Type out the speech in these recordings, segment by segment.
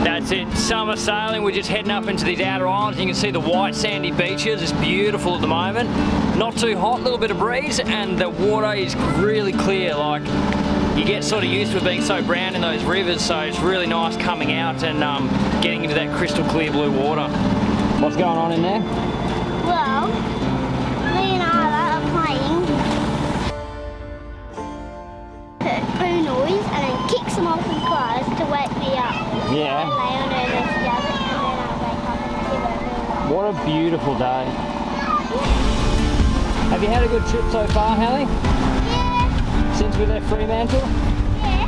That's it, summer sailing. We're just heading up into these outer islands. You can see the white sandy beaches. It's beautiful at the moment. Not too hot, a little bit of breeze, and the water is really clear. Like, you get sort of used to it being so brown in those rivers, so it's really nice coming out and getting into that crystal clear blue water. What's going on in there? Well, me and Isla are playing poo noise and then kick some off in clothes to wake me up. Yeah. What a beautiful day. Have you had a good trip so far, Hallie? Yeah. Since we left Fremantle? Yeah.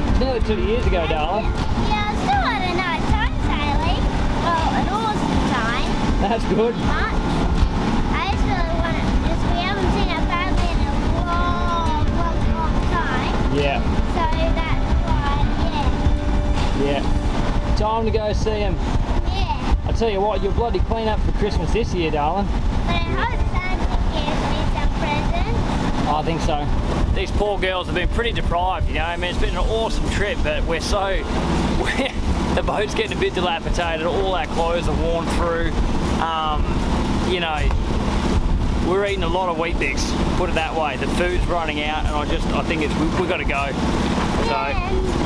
It's nearly 2 years ago, darling. Yeah, I still had a nice time sailing. Well, an awesome time. That's good. Much. I just really want to, because we haven't seen our family in a long time. Yeah. So that's why, yeah. Yeah. Time to go see him. Yeah. I tell you what, you'll bloody clean up for Christmas this year, darling. But I hope Santa gives me some presents. I think so. These poor girls have been pretty deprived, you know. I mean, it's been an awesome trip, but the boat's getting a bit dilapidated. All our clothes are worn through. You know, we're eating a lot of Weet Bix, put it that way. The food's running out, and I think we've got to go. So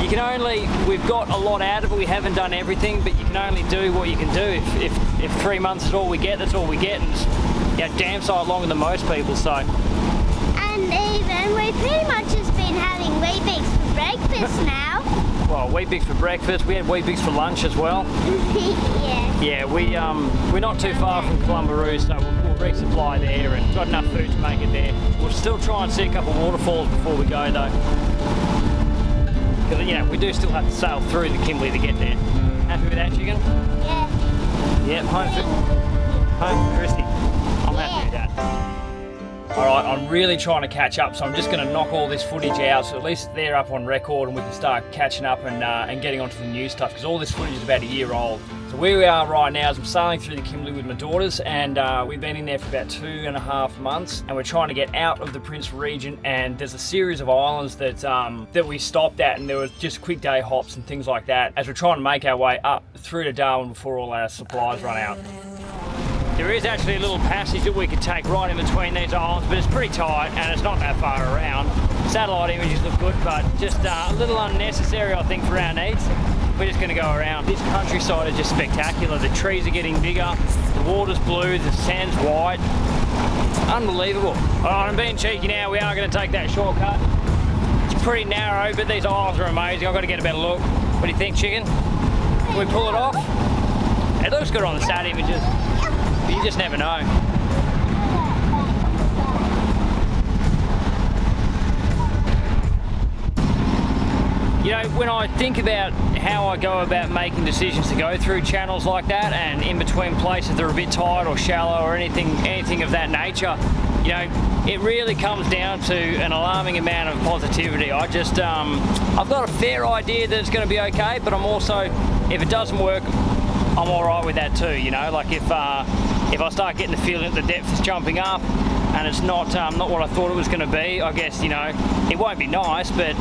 you can only, we've got a lot out of it. We haven't done everything, but you can only do what you can do. If 3 months is all we get, that's all we get. And it's, you know, damn sight longer than most people. So. And even we've pretty much just been having Weet Bix for breakfast now. Well, Weet Bix for breakfast. We had Weet Bix for lunch as well. Yeah. Yeah, we're not too far from Columbaroo, so we'll resupply there and got enough food to make it there. We'll still try and see a couple of waterfalls before we go though. Because, you know, we do still have to sail through the Kimberley to get there. Happy with that, chicken? Yeah. Yep, home for Christy. I'm happy with that. Alright, I'm really trying to catch up, so I'm just going to knock all this footage out, so at least they're up on record and we can start catching up and getting onto the new stuff, because all this footage is about a year old. So where we are right now is I'm sailing through the Kimberley with my daughters, and we've been in there for about 2.5 months, and we're trying to get out of the Prince region, and there's a series of islands that we stopped at, and there was just quick day hops and things like that as we're trying to make our way up through to Darwin before all our supplies run out. There is actually a little passage that we could take right in between these islands, but it's pretty tight and it's not that far around. Satellite images look good, but just a little unnecessary, I think, for our needs. We're just going to go around. This countryside is just spectacular. The trees are getting bigger, the water's blue, the sand's white. Unbelievable. All right, I'm being cheeky now. We are going to take that shortcut. It's pretty narrow, but these islands are amazing. I've got to get a better look. What do you think, chicken? Can we pull it off? It looks good on the sat images. But you just never know. You know, when I think about how I go about making decisions to go through channels like that and in between places that are a bit tight or shallow or anything of that nature, you know, it really comes down to an alarming amount of positivity. I've got a fair idea that it's going to be okay, but I'm also, if it doesn't work, I'm all right with that too, you know. Like if I start getting the feeling that the depth is jumping up and it's not what I thought it was going to be, I guess, you know, it won't be nice, but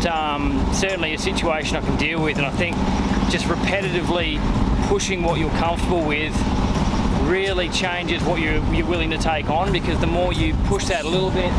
certainly a situation I can deal with. And I think just repetitively pushing what you're comfortable with really changes what you're willing to take on, because the more you push that a little bit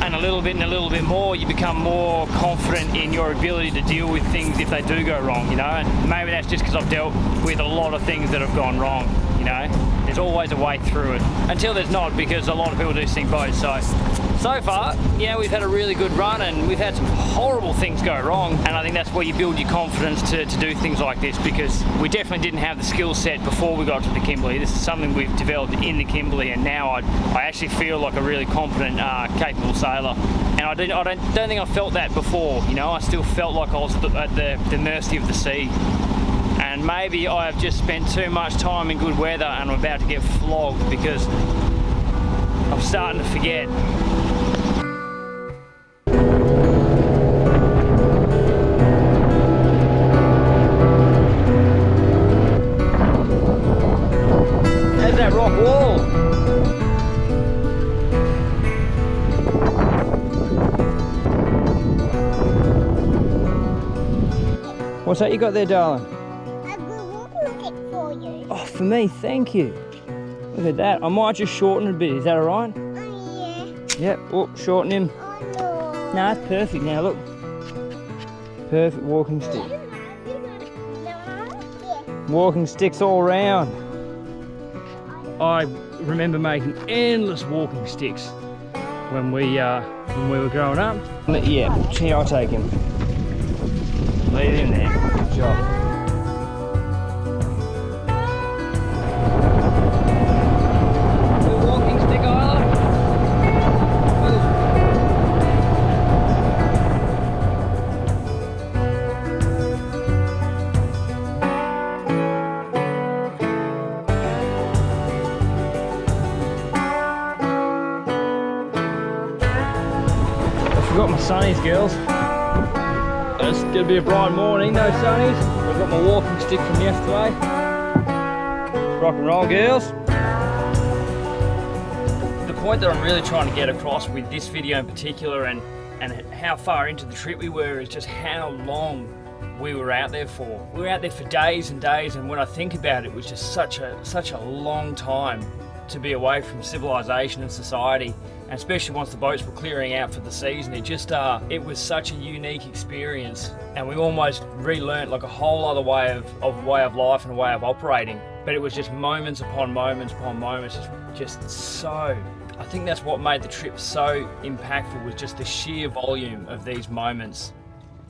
and a little bit and a little bit more, you become more confident in your ability to deal with things if they do go wrong, you know. And maybe that's just because I've dealt with a lot of things that have gone wrong, you know. There's always a way through it, until there's not, because a lot of people do sink boats. So far, yeah, we've had a really good run, and we've had some horrible things go wrong, and I think that's where you build your confidence to do things like this, because we definitely didn't have the skill set before we got to the Kimberley. This is something we've developed in the Kimberley, and now I actually feel like a really competent, capable sailor. And I don't think I felt that before, you know. I still felt like I was at the mercy of the sea. And maybe I have just spent too much time in good weather and I'm about to get flogged, because I'm starting to forget. There's that rock wall. What's that you got there, darling? for me, thank you. Look at that. I might just shorten it a bit. Is that all right? Oh, Yep. Oh, shorten him. yeah. Oh, no. No, it's perfect now. Look. Perfect walking stick. Yeah. Walking sticks all round. I remember making endless walking sticks when we were growing up. Yeah, here, I'll take him. Leave him there. Good job. Got my sunnies, girls. It's gonna be a bright morning, no sunnies. I've got my walking stick from yesterday. Rock and roll, girls. The point that I'm really trying to get across with this video in particular, and how far into the trip we were, is just how long we were out there for. We were out there for days and days, and when I think about it, it was just such a long time to be away from civilization and society. And especially once the boats were clearing out for the season, it was such a unique experience, and we almost relearnt like a whole other way of life and a way of operating. But it was just moments upon moments upon moments, just so. I think that's what made the trip so impactful, was just the sheer volume of these moments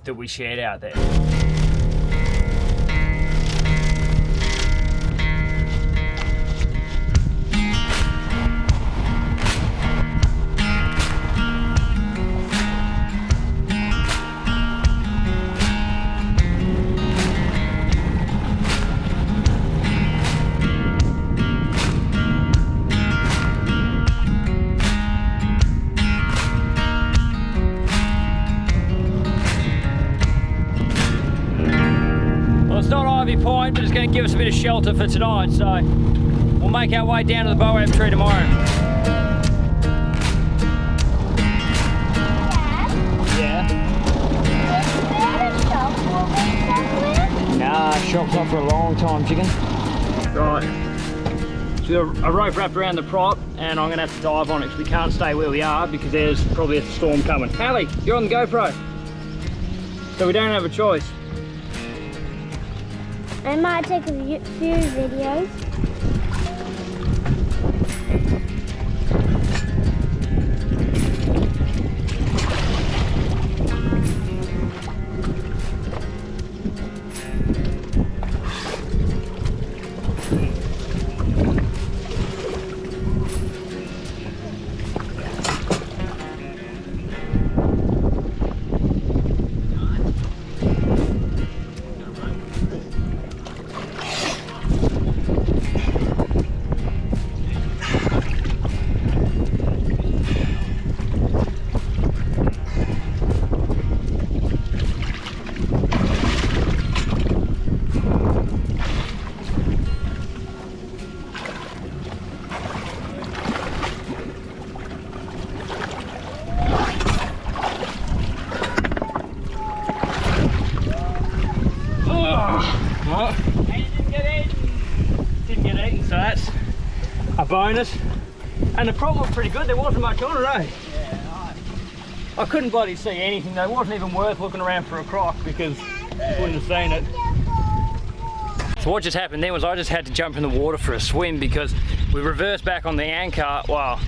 that we shared out there. Point, but it's going to give us a bit of shelter for tonight, so we'll make our way down to the Boab tree tomorrow. Yeah. Nah, shop's not for a long time, chicken. Right. So we've got a rope wrapped around the prop, and I'm going to have to dive on it because we can't stay where we are because there's probably a storm coming. Hallie, you're on the GoPro, so we don't have a choice. I might take a few videos. Didn't get eaten, so that's a bonus. And the prop was pretty good, there wasn't much on it, eh? Yeah, nice. I couldn't bloody see anything though, it wasn't even worth looking around for a croc because I wouldn't have seen it. So what just happened then was I just had to jump in the water for a swim because we reversed back on the anchor. Well,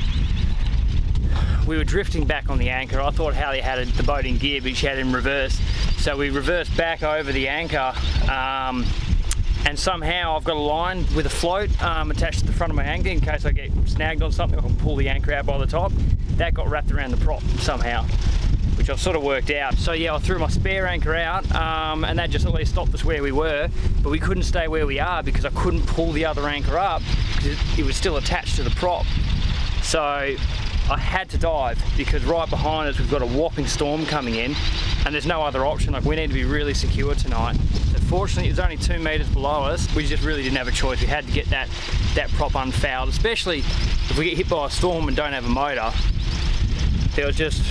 we were drifting back on the anchor. I thought Hallie had the boat in gear, but she had it in reverse. So we reversed back over the anchor, and somehow I've got a line with a float attached to the front of my anchor in case I get snagged on something. I can pull the anchor out by the top. That got wrapped around the prop somehow, which I've sort of worked out. So yeah, I threw my spare anchor out, and that just at least stopped us where we were, but we couldn't stay where we are because I couldn't pull the other anchor up because it was still attached to the prop. So I had to dive because right behind us we've got a whopping storm coming in and there's no other option. Like, we need to be really secure tonight. So fortunately it's only 2 meters below us. We just really didn't have a choice. We had to get that prop unfouled, especially if we get hit by a storm and don't have a motor. There was just,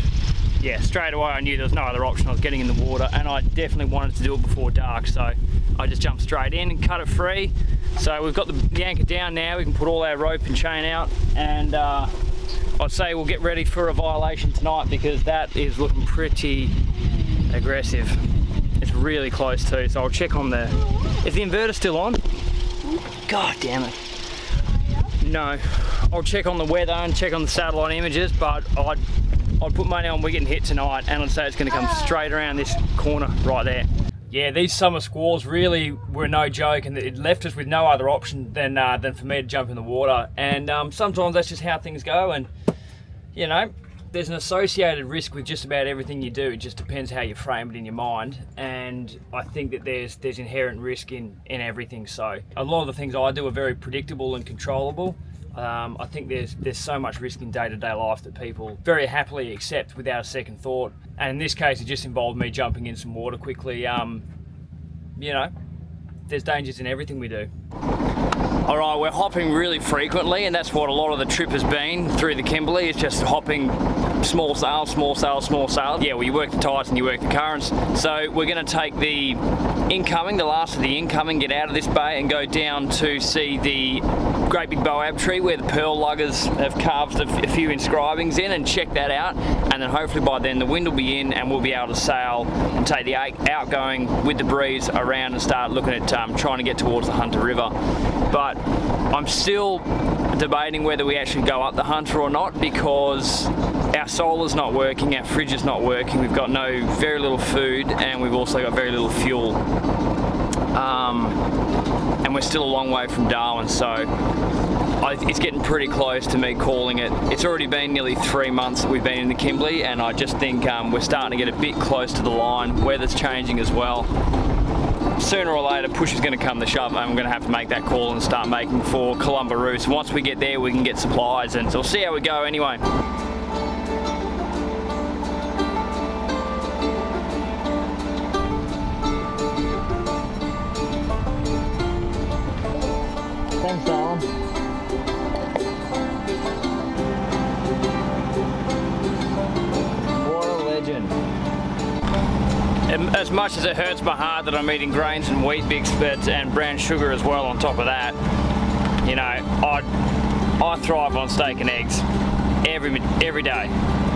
yeah, straight away I knew there was no other option. I was getting in the water and I definitely wanted to do it before dark, so I just jump straight in and cut it free. So we've got the anchor down now. We can put all our rope and chain out, and I'd say we'll get ready for a violation tonight because that is looking pretty aggressive. It's really close too, so I'll check on the... Is the inverter still on? God damn it. No. I'll check on the weather and check on the satellite images, but I'd put money on we're getting hit tonight, and I'd say it's going to come straight around this corner right there. Yeah, these summer squalls really were no joke, and it left us with no other option than for me to jump in the water. And sometimes that's just how things go, and you know, there's an associated risk with just about everything you do. It just depends how you frame it in your mind, and I think that there's inherent risk in everything. So a lot of the things I do are very predictable and controllable. I think there's so much risk in day-to-day life that people very happily accept without a second thought. And in this case, it just involved me jumping in some water quickly. You know, there's dangers in everything we do. All right, we're hopping really frequently, and that's what a lot of the trip has been through the Kimberley. It's just hopping small sail, small sail, small sail. Yeah, well, you work the tides and you work the currents. So we're going to take the incoming, the last of the incoming, get out of this bay and go down to see the great big Boab tree where the pearl luggers have carved a few inscribings in, and check that out. And then hopefully by then the wind will be in and we'll be able to sail and take the outgoing with the breeze around and start looking at trying to get towards the Hunter River. But I'm still debating whether we actually go up the Hunter or not, because our solar's not working, our fridge is not working, we've got very little food, and we've also got very little fuel. And we're still a long way from Darwin, so it's getting pretty close to me calling it. It's already been nearly 3 months that we've been in the Kimberley, and I just think we're starting to get a bit close to the line. Weather's changing as well. Sooner or later, push is going to come to shove, and I'm going to have to make that call and start making for Columbaroo. So once we get there, we can get supplies, and so we'll see how we go anyway. Thanks, Alan. What a legend. As much as it hurts my heart that I'm eating grains and wheat bix and brown sugar as well on top of that, you know, I thrive on steak and eggs every day,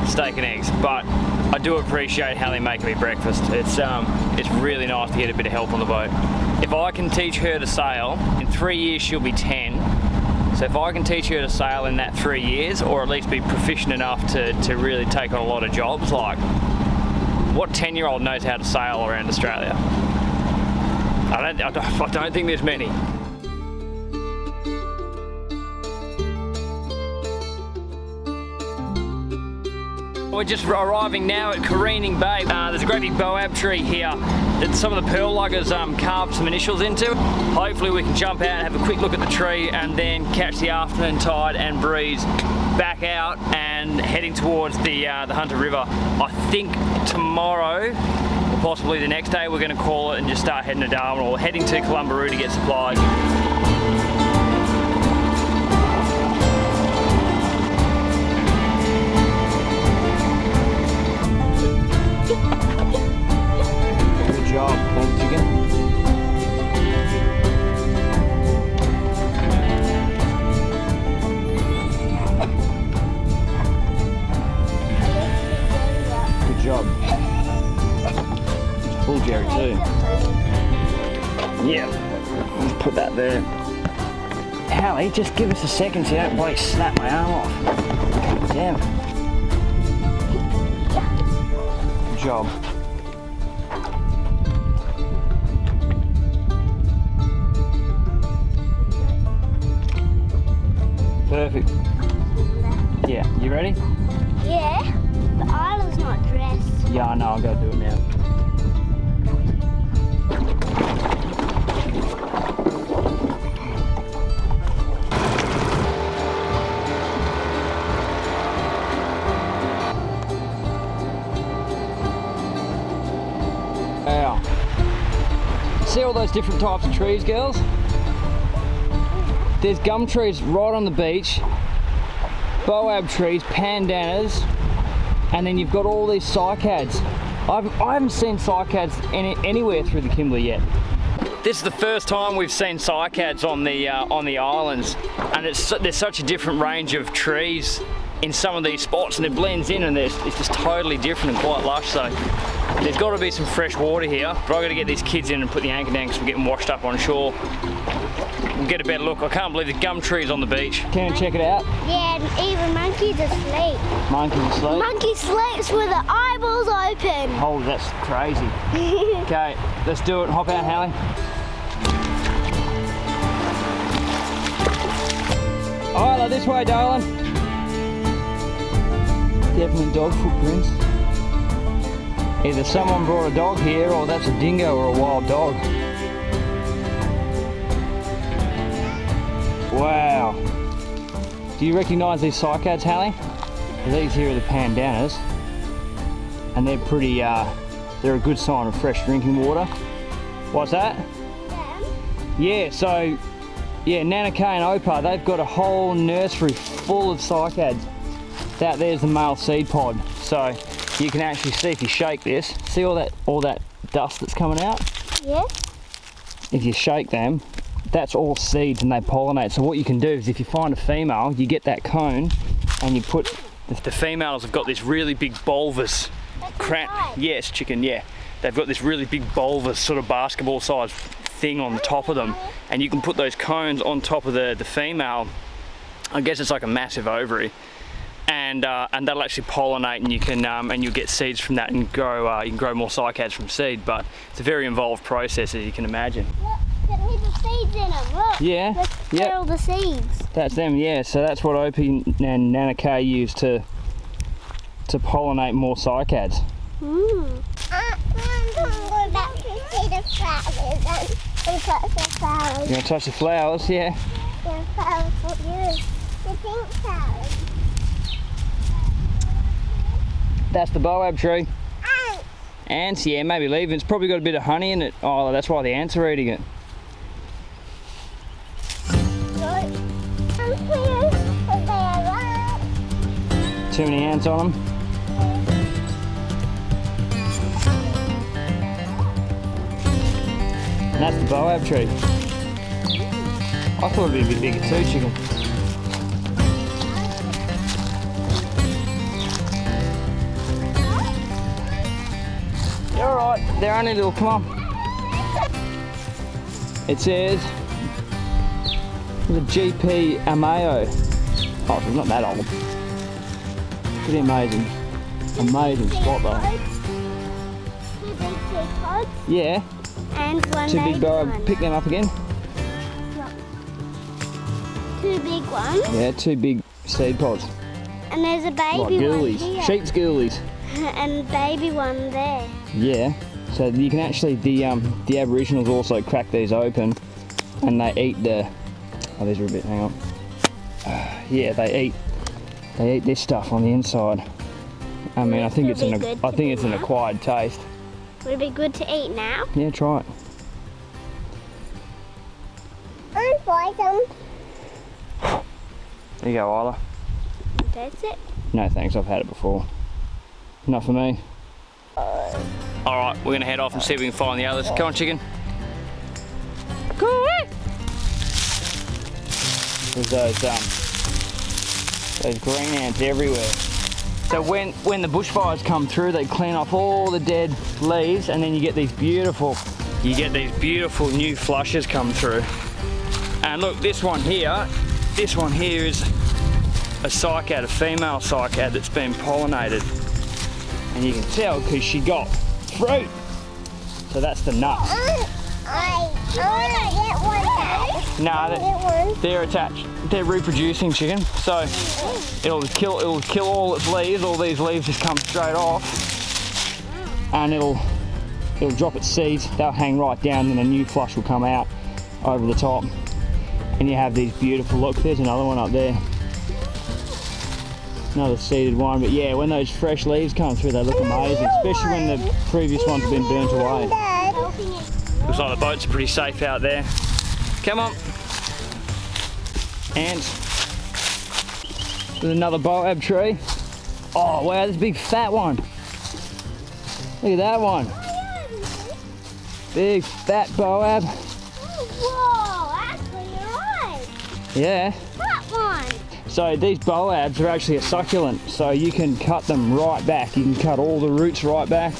steak and eggs. But I do appreciate how they make me breakfast. It's really nice to get a bit of help on the boat. If I can teach her to sail, in 3 years she'll be 10. So if I can teach her to sail in that 3 years, or at least be proficient enough to really take on a lot of jobs, like, what 10-year-old knows how to sail around Australia? I don't think there's many. We're just arriving now at Careening Bay. There's a great big Boab tree here that some of the pearl luggers carved some initials into. Hopefully we can jump out and have a quick look at the tree, and then catch the afternoon tide and breeze back out and heading towards the Hunter River. I think tomorrow, or possibly the next day, we're going to call it and just start heading to Darwin, or heading to Columbaroo to get supplies. Good job, thanks again. Job. Full Jerry too. Yeah, let's put that there. Hallie, just give us a second so you don't bloody snap my arm off. Damn. Good job. Perfect. Yeah, you ready? Yeah. The island's not dressed. Yeah, I know, I'll go do it now. Wow. See all those different types of trees, girls? There's gum trees right on the beach, Boab trees, pandanus, and then you've got all these cycads. I haven't seen cycads anywhere through the Kimberley yet. This is the first time we've seen cycads on the islands, and there's such a different range of trees in some of these spots, and it blends in, and it's just totally different and quite lush. So there's got to be some fresh water here, but I've got to get these kids in and put the anchor down because we're getting washed up on shore. We'll get a better look. I can't believe the gum trees on the beach. Can you check it out? Yeah, and even monkeys asleep. Monkeys asleep? Monkey sleeps with their eyeballs open. Oh, that's crazy. Okay, let's do it. Hop out, Hallie. Isla, this way, darling. Definitely dog footprints. Either someone brought a dog here, or that's a dingo or a wild dog. Wow. Do you recognise these cycads, Hallie? These here are the pandanus, and they're pretty, they're a good sign of fresh drinking water. What's that? Yeah, so, yeah, Nana Kay and Opa, they've got a whole nursery full of cycads. That there's the male seed pod. So you can actually see if you shake this, see all that dust that's coming out? Yeah. If you shake them, that's all seeds and they pollinate. So what you can do is if you find a female, you get that cone and you put, the females have got this really big bulbous, yes, chicken, yeah. They've got this really big bulbous sort of basketball sized thing on the top of them, and you can put those cones on top of the female. I guess it's like a massive ovary, and that'll actually pollinate, and you can and you'll get seeds from that and grow. You can grow more cycads from seed, but it's a very involved process, as you can imagine. Look, there's the seeds in them. Look. Yeah. Look, they're all the seeds. That's them. Yeah. So that's what Opie and Nana Kay use to pollinate more cycads. Mm. I'm about to see the flowers and touch the flowers. You want to touch the flowers? Yeah. The flowers for you. The pink flowers. That's the Boab tree. Ants. Ants, yeah, maybe leaving. It's probably got a bit of honey in it. Oh, that's why the ants are eating it. Too many ants on them. And that's the Boab tree. I thought it'd be a bit bigger too, chicken. You're alright, they're only little, come on. It says the GP Amao. Oh, it's not that old. Pretty amazing. Amazing spot though. 2 big seed pods. Yeah. And one Two big baby Boab. one. Pick them up again. Look. 2 big ones. Yeah, 2 big seed pods. And there's a baby Like one ghoulies. here. Sheep's ghoulies. And baby one there. Yeah. So you can actually, the Aboriginals also crack these open and they eat the, oh these are a bit, hang on. Yeah, they eat this stuff on the inside. I mean, I think it's an acquired taste. Would it be good to eat now? Yeah, try it. I'll try some. There you go, Isla. That's it. No thanks, I've had it before. Not for me. Alright, we're gonna head off and see if we can find the others. Come on, chicken. Go away! There's those green ants everywhere. So when the bushfires come through, they clean off all the dead leaves, and then you get these beautiful new flushes come through. And look, this one here is a cycad, a female cycad that's been pollinated. And you can tell because she got fruit. So that's the nuts. I want to get one. No, they're attached. They're reproducing, chicken. So it'll kill all its leaves. All these leaves just come straight off, and it'll drop its seeds. They'll hang right down, and a new flush will come out over the top. And you have these beautiful. Look, there's another one up there. Another seeded one, but yeah, when those fresh leaves come through, they look amazing, especially when the previous ones have been burnt away. Looks like the boats are pretty safe out there. Come on. Ants. There's another Boab tree. Oh wow, this big fat one. Look at that one. Big fat Boab. Whoa, actually, you're right. Yeah. That one. So these boabs are actually a succulent, so you can cut them right back. You can cut all the roots right back,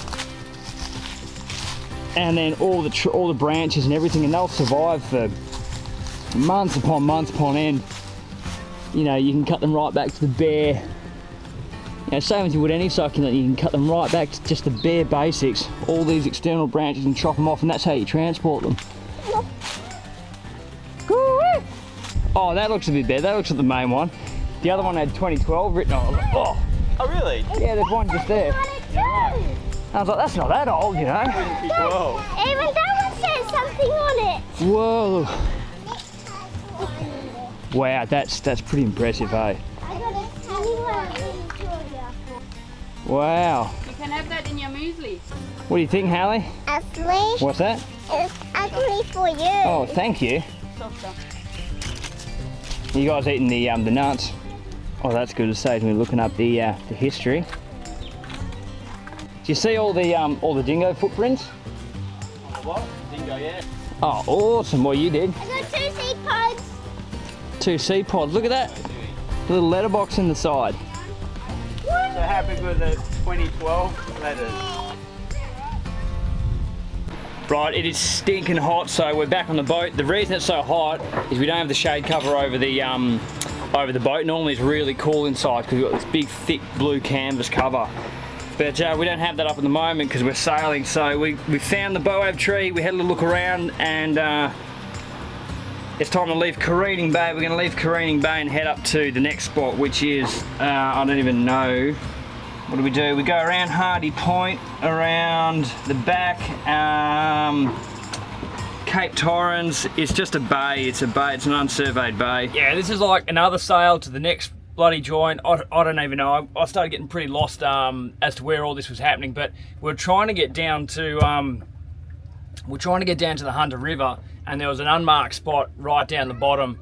and then all the branches and everything, and they'll survive for months upon end. You know, you can cut them right back to the bare. You know, same as you would any succulent, you can cut them right back to just the bare basics, all these external branches, and chop them off, and that's how you transport them. Oh, that looks a bit better. That looks like the main one. The other one had 2012 written on it. Oh, really? yeah, there's one just there. Right. I was like, that's not that old, you know. 2012. Even that one says something on it. Whoa. Wow, that's pretty impressive, eh? I got a tiny one. Wow. You can have that in your muesli. What do you think, Hallie? Actually, What's that? it's actually for you. Oh, thank you. You guys eating the nuts? Oh, that's good to say. We're looking up the history. Do you see all the dingo footprints? What? Dingo, yeah. Oh, awesome! Well, you did. I got 2 seed pods. 2 seed pods. Look at that. Little letterbox in the side. So happy with the 2012 letters. Right, it is stinking hot, so we're back on the boat. The reason it's so hot is we don't have the shade cover over the boat. Normally it's really cool inside because we've got this big, thick blue canvas cover. But we don't have that up at the moment because we're sailing. So we found the Boab tree, we had a little look around, and it's time to leave Careening Bay. We're going to leave Careening Bay and head up to the next spot, which is, I don't even know. What do? We go around Hardy Point, around the back, Cape Torrens. It's just a bay, it's an unsurveyed bay. Yeah, this is like another sail to the next bloody joint. I don't even know. I started getting pretty lost as to where all this was happening, but we're trying to get down to the Hunter River, and there was an unmarked spot right down the bottom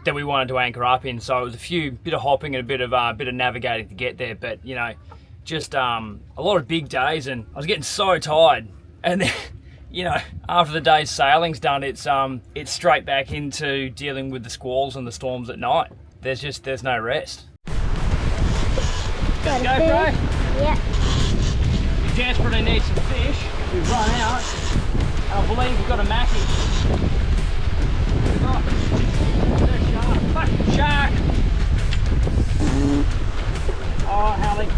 that we wanted to anchor up in. So it was a bit of hopping and a bit of navigating to get there, but you know, just a lot of big days, and I was getting so tired. And then, you know, after the day's sailing's done, it's straight back into dealing with the squalls and the storms at night. There's no rest. Let's go, bro. Yeah. We desperately need some fish. We've run out. And I believe we've got a mackie. We've got a shark. Fucking shark. Oh, Hallie.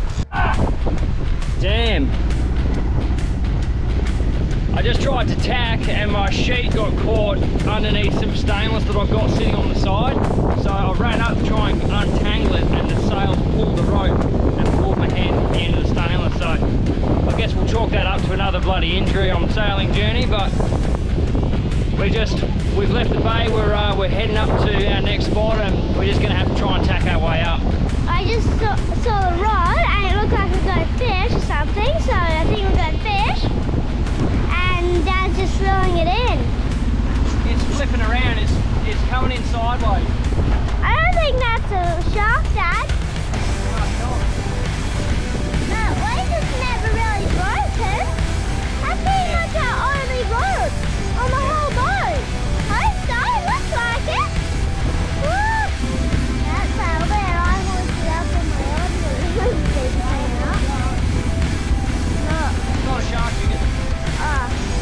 Damn. I just tried to tack and my sheet got caught underneath some stainless that I've got sitting on the side. So I ran up to try and untangle it, and the sails pulled the rope and pulled my hand at the end of the stainless. So I guess we'll chalk that up to another bloody injury on the sailing journey, but we've left the bay. We're heading up to our next spot, and we're just gonna have to try and tack our way up. I just saw the rod and it looked like we're going to fish or something, so I think we're going to fish. And Dad's just throwing it in. It's flipping around, it's coming in sideways. I don't think that's a shark, Dad. No, waves is never really broken. That's pretty much our only rope on the whole boat. Hope so, looks like it. Woo! That's how bad I hoisted up on my own. It's not a shark, you get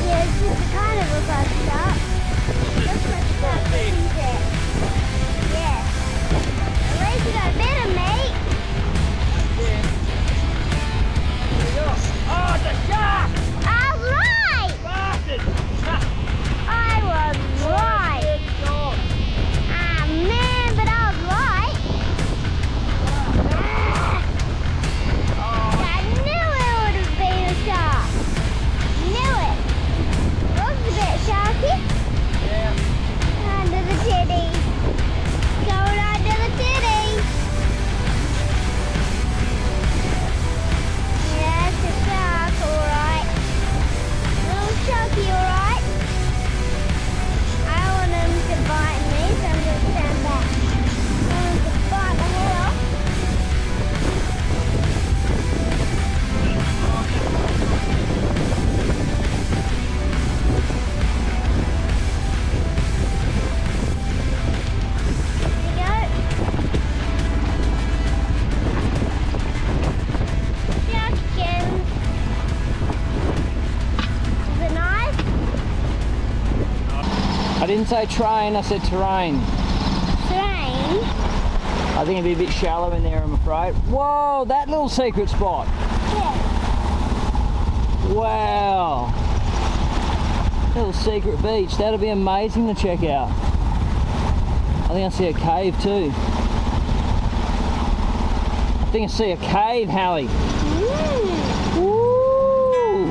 Yeah, it's just kind of looks like a shark. I didn't say train, I said terrain. Train. I think it'd be a bit shallow in there, I'm afraid. Whoa, that little secret spot. Yeah. Wow. Little secret beach. That'll be amazing to check out. I think I see a cave too. I think I see a cave, Hallie. Woo!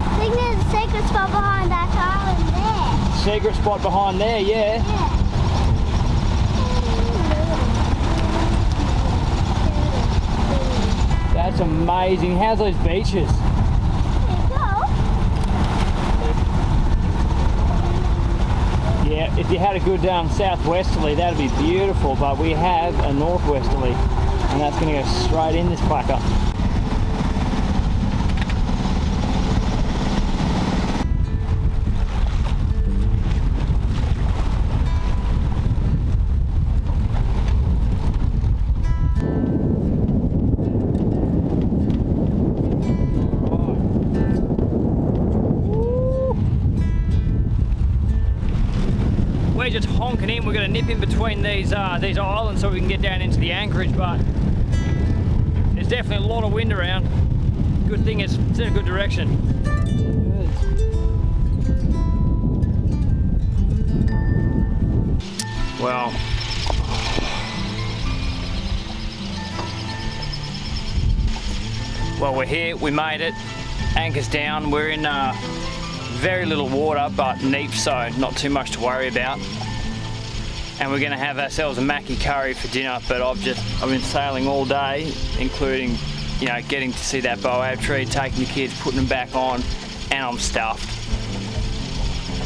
I think there's a secret spot behind that island there. Secret spot behind there, yeah. That's amazing. How's those beaches? Yeah, if you had a good southwesterly, that'd be beautiful, but we have a northwesterly, and that's going to go straight in this placker. We're just honking in. We're going to nip in between these islands so we can get down into the anchorage, but there's definitely a lot of wind around. Good thing it's in a good direction. Well, we're here. We made it. Anchor's down. We're in very little water, but neap, so not too much to worry about. And we're going to have ourselves a Mackie curry for dinner, but I've been sailing all day, including, you know, getting to see that Boab tree, taking the kids, putting them back on, and I'm stuffed.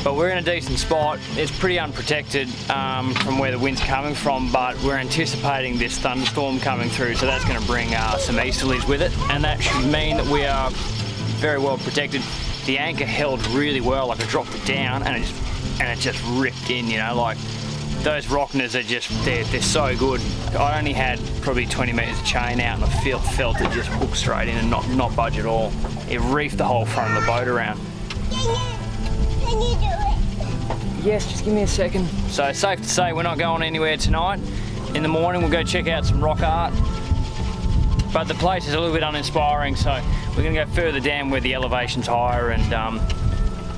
But we're in a decent spot. It's pretty unprotected from where the wind's coming from, but we're anticipating this thunderstorm coming through, so that's going to bring some easterlies with it, and that should mean that we are very well protected. The anchor held really well. Like, I dropped it down and it just ripped in, you know, like those Rockners are just, they're so good. I only had probably 20 metres of chain out and I felt it just hook straight in and not budge at all. It reefed the whole front of the boat around. Can you do it? Yes, just give me a second. So safe to say we're not going anywhere tonight. In the morning we'll go check out some rock art. But the place is a little bit uninspiring, so we're going to go further down where the elevation's higher, and I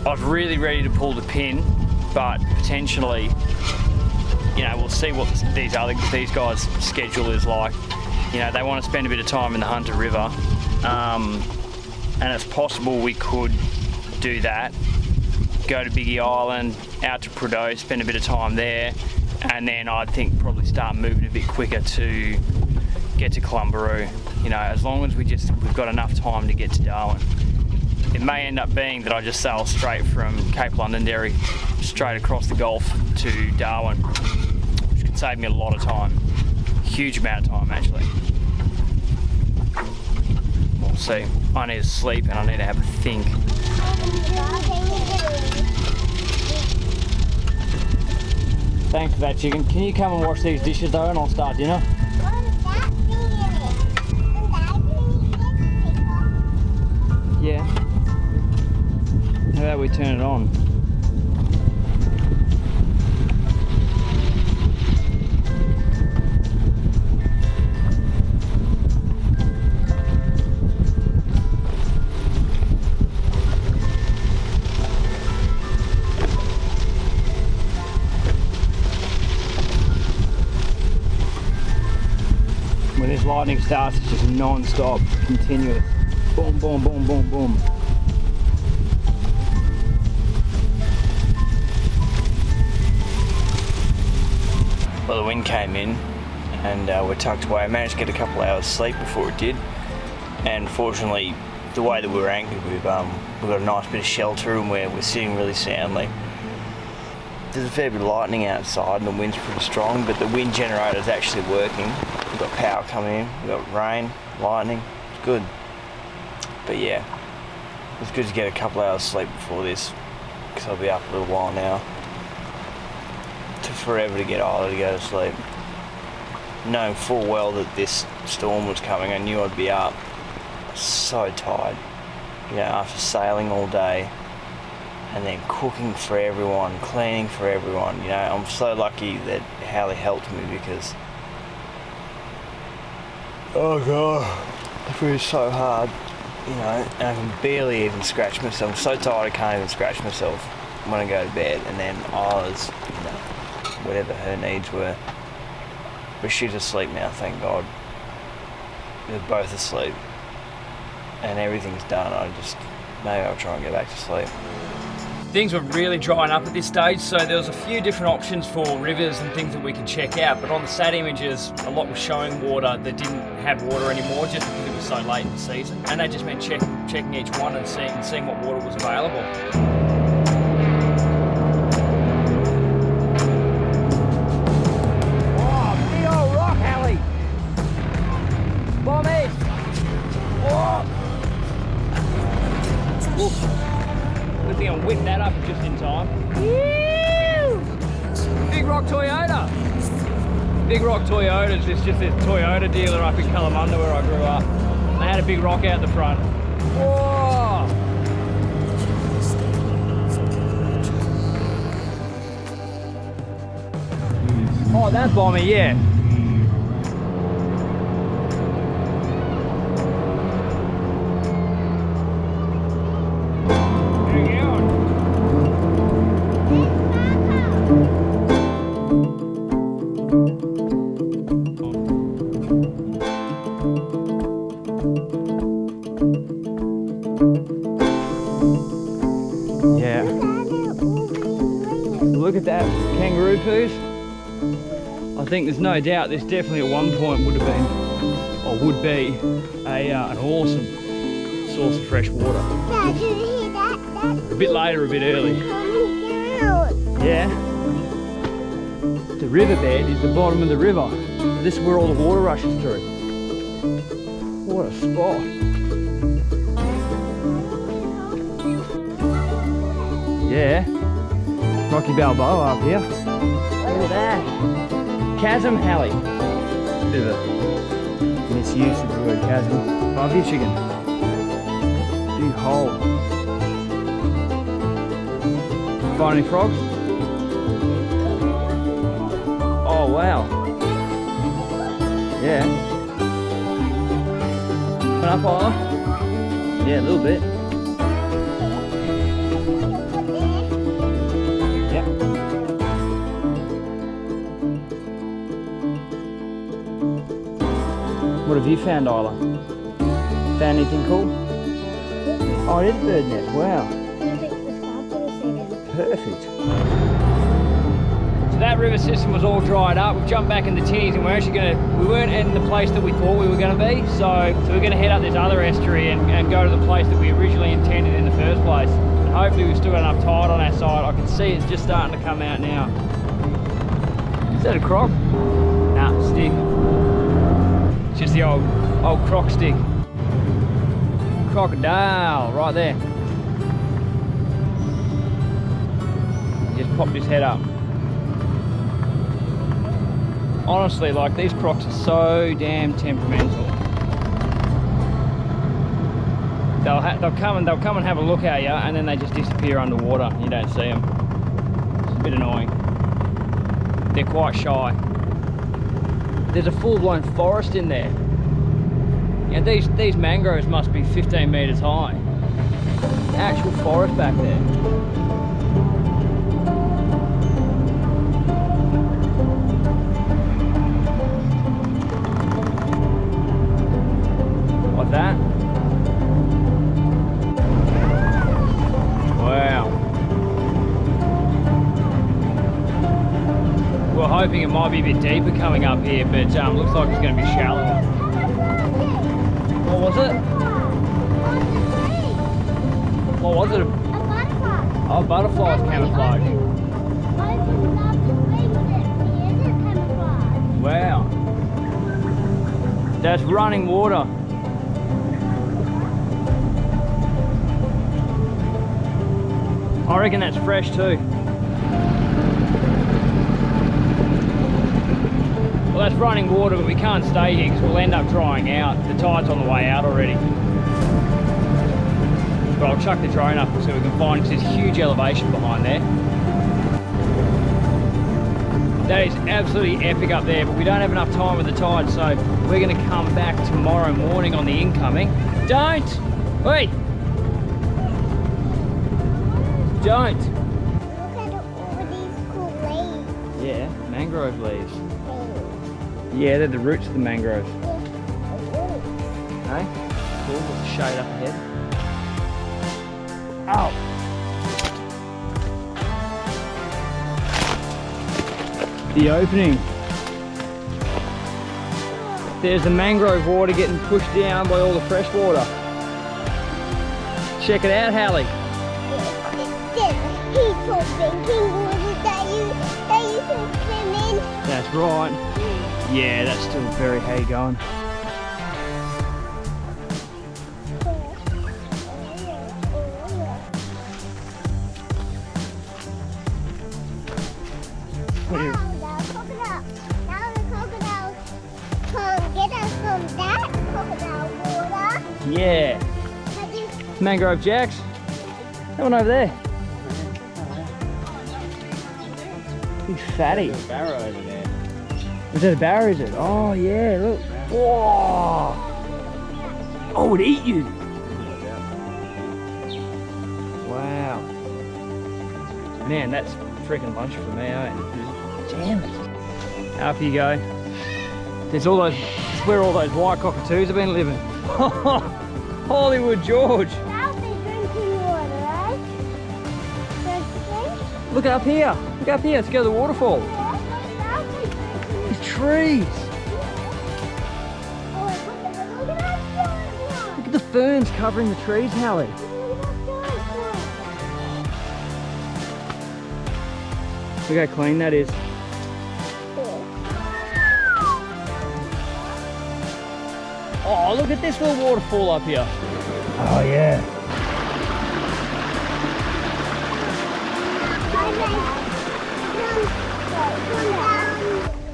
was really ready to pull the pin, but potentially, you know, we'll see what these guys' schedule is like. You know, they want to spend a bit of time in the Hunter River, and it's possible we could do that, go to Biggie Island, out to Prudhoe, spend a bit of time there, and then I'd think probably start moving a bit quicker to get to Clumbaroo. You know, as long as we've got enough time to get to Darwin. It may end up being that I just sail straight from Cape Londonderry straight across the Gulf to Darwin, which could save me a lot of time. Huge amount of time, actually. We'll see. I need to sleep and I need to have a think. Thanks for that, chicken. Can you come and wash these dishes though, and I'll start dinner? Yeah. How about we turn it on? When this lightning starts, it's just non-stop, continuous. Boom, boom, boom, boom, boom. Well, the wind came in and we're tucked away. I managed to get a couple hours sleep before it did. And fortunately, the way that we were anchored, we've got a nice bit of shelter and we're sitting really soundly. There's a fair bit of lightning outside and the wind's pretty strong, but the wind generator's actually working. We've got power coming in, we've got rain, lightning, it's good. But yeah, it's good to get a couple hours sleep before this, because I'll be up a little while now. It took forever to get Isla to go to sleep. Knowing full well that this storm was coming, I knew I'd be up. I was so tired. You know, after sailing all day, and then cooking for everyone, cleaning for everyone. You know, I'm so lucky that Hallie helped me because, oh god, it was so hard, you know, and I can barely even scratch myself. I'm so tired I can't even scratch myself when I go to bed. And then Isla's, you know, whatever her needs were, but she's asleep now, thank God. They're both asleep and everything's done. Maybe I'll try and go back to sleep. Things were really drying up at this stage, so there was a few different options for rivers and things that we could check out, but on the sat images a lot was showing water that didn't have water anymore just because it was so late in the season, and that just meant checking each one and seeing what water was available. Oh, big old rock, Hallie! Bommy! Oh! Good thing I whipped that up just in time. Big Rock Toyota. Big Rock Toyotas, it's just this Toyota dealer up in Kalamunda where I grew up. They had a big rock out the front. Whoa! Oh, that bomber, yeah. Yeah. Look at that kangaroo poos. I think there's no doubt this definitely at one point would have been, or would be, an awesome source of fresh water. Dad, did you hear that? A bit later, a bit early. Yeah. The riverbed is the bottom of the river. This is where all the water rushes through. What a spot. Yeah. Rocky Balboa up here. Look at that. Chasm, Hallie. Bit of a misuse of the word chasm. Above you, chicken. Big hole. Find any frogs? Oh wow. Yeah. Went up, Isla? Yeah, a little bit. Yep. What have you found, Isla? Found anything cool? Oh, it is a bird nest. Wow. Perfect. So that river system was all dried up. We've jumped back in the tinnies and we weren't in the place that we thought we were going to be. So we're going to head up this other estuary and go to the place that we originally intended in the first place. And hopefully we've still got enough tide on our side. I can see it's just starting to come out now. Is that a croc? Nah, stick. It's just the old croc stick. Crocodile, right there. Just popped his head up. Honestly, like, these crocs are so damn temperamental. They'll come and have a look at you, and then they just disappear underwater. You don't see them. It's a bit annoying. They're quite shy. There's a full-blown forest in there. And these mangroves must be 15 metres high. Actual forest back there. Like that. Wow. We're hoping it might be a bit deeper coming up here, but looks like it's going to be shallower. What was it? What was it? A butterfly. Oh, butterflies camouflage. Wow. That's running water. I reckon that's fresh too. Well, that's running water, but we can't stay here because we'll end up drying out. The tide's on the way out already. but I'll chuck the drone up so we can find, because there's huge elevation behind there. That is absolutely epic up there, but we don't have enough time with the tide, so we're going to come back tomorrow morning on the incoming. Don't! Wait! Don't! Look at all these cool leaves. Yeah, mangrove leaves. Yeah, they're the roots of the mangrove. Hey? Cool, with the shade up ahead. Ow! The opening. There's the mangrove water getting pushed down by all the fresh water. Check it out, Hallie. There's heaps of drinking water that you can swim in. That's right. Yeah, that's still very how you going. Now the crocodiles can't get us from that crocodile water. Yeah. But you Mangrove jacks. That one over there. Big fatty. Barrow over there. Is that a barrow, is it? Oh yeah, look. Whoa! I would eat you. Wow. Man, that's freaking lunch for me, eh? Damn it. Up you go. There's all those, it's where all those white cockatoos have been living. Hollywood George. That'll be drinking water, right? Don't you think? Look up here. Look up here. Let's go to the waterfall. Yeah, that'll be drinking. These trees. Oh, look at that giant Look at the ferns covering the trees, Hallie. one. Look at that giant one. Look how clean that is. Oh, look at this little waterfall up here. Oh yeah.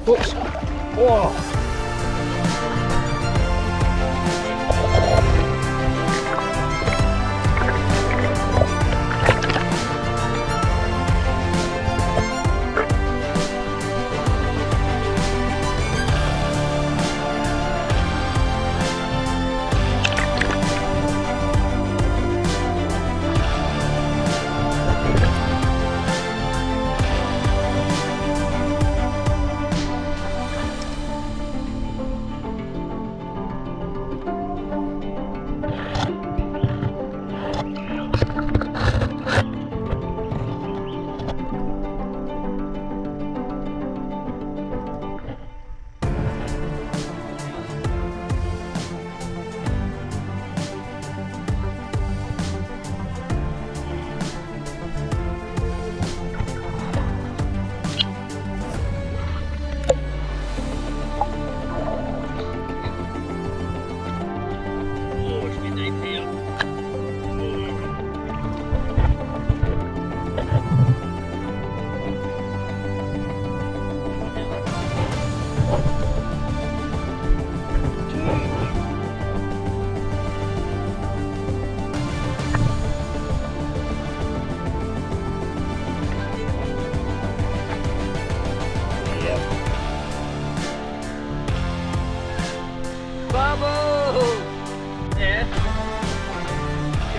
Oops. Whoa.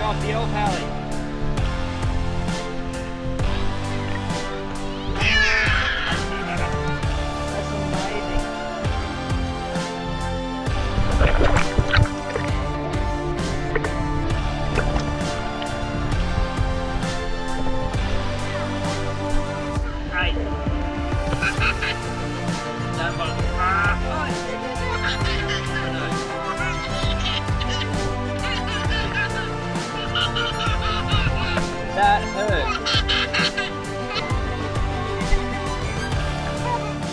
off the old Hallie. That's amazing. Right. That one. That hurt.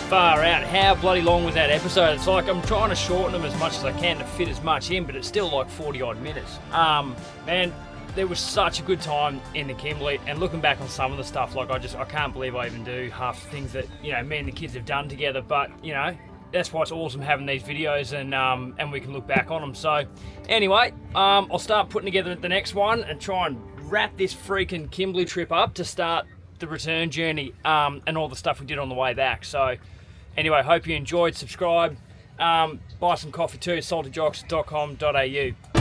Far out. How bloody long was that episode? It's like I'm trying to shorten them as much as I can to fit as much in, but it's still like 40 odd minutes. Man, there was such a good time in the Kimberley, and looking back on some of the stuff, like I can't believe I even do half the things that, you know, me and the kids have done together, but, you know, that's why it's awesome having these videos, and we can look back on them. So anyway, I'll start putting together the next one and try and wrap this freaking Kimberley trip up to start the return journey, and all the stuff we did on the way back. So anyway, hope you enjoyed. Subscribe, buy some coffee too, saltyjocks.com.au.